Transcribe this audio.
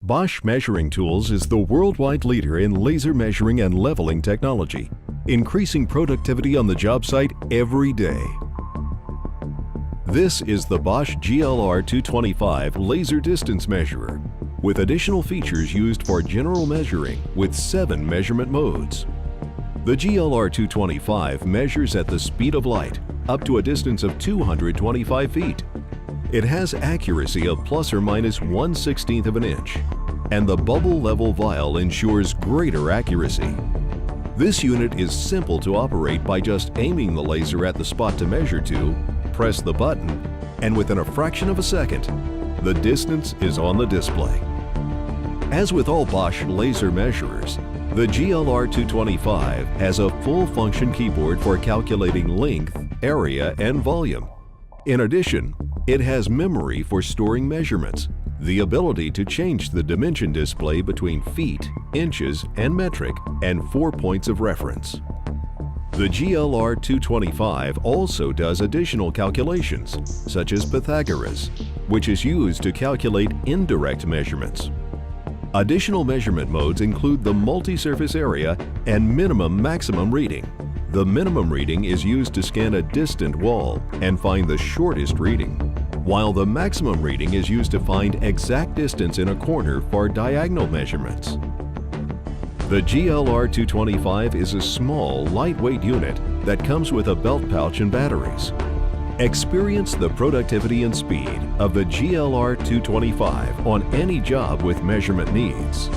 Bosch Measuring Tools is the worldwide leader in laser measuring and leveling technology, increasing productivity on the job site every day. This is the Bosch GLR225 laser distance measurer, with additional features used for general measuring with 7 measurement modes. The GLR225 measures at the speed of light up to a distance of 225 feet. It has accuracy of plus or minus 1/16 of an inch, and the bubble level vial ensures greater accuracy. This unit is simple to operate by just aiming the laser at the spot to measure to, press the button, and within a fraction of a second, the distance is on the display. As with all Bosch laser measurers, the GLR225 has a full-function keyboard for calculating length, area, and volume. In addition, it has memory for storing measurements, the ability to change the dimension display between feet, inches, and metric, and 4 points of reference. The GLR225 also does additional calculations, such as Pythagoras, which is used to calculate indirect measurements. Additional measurement modes include the multi-surface area and minimum-maximum reading. The minimum reading is used to scan a distant wall and find the shortest reading, while the maximum reading is used to find exact distance in a corner for diagonal measurements. The GLR225 is a small, lightweight unit that comes with a belt pouch and batteries. Experience the productivity and speed of the GLR225 on any job with measurement needs.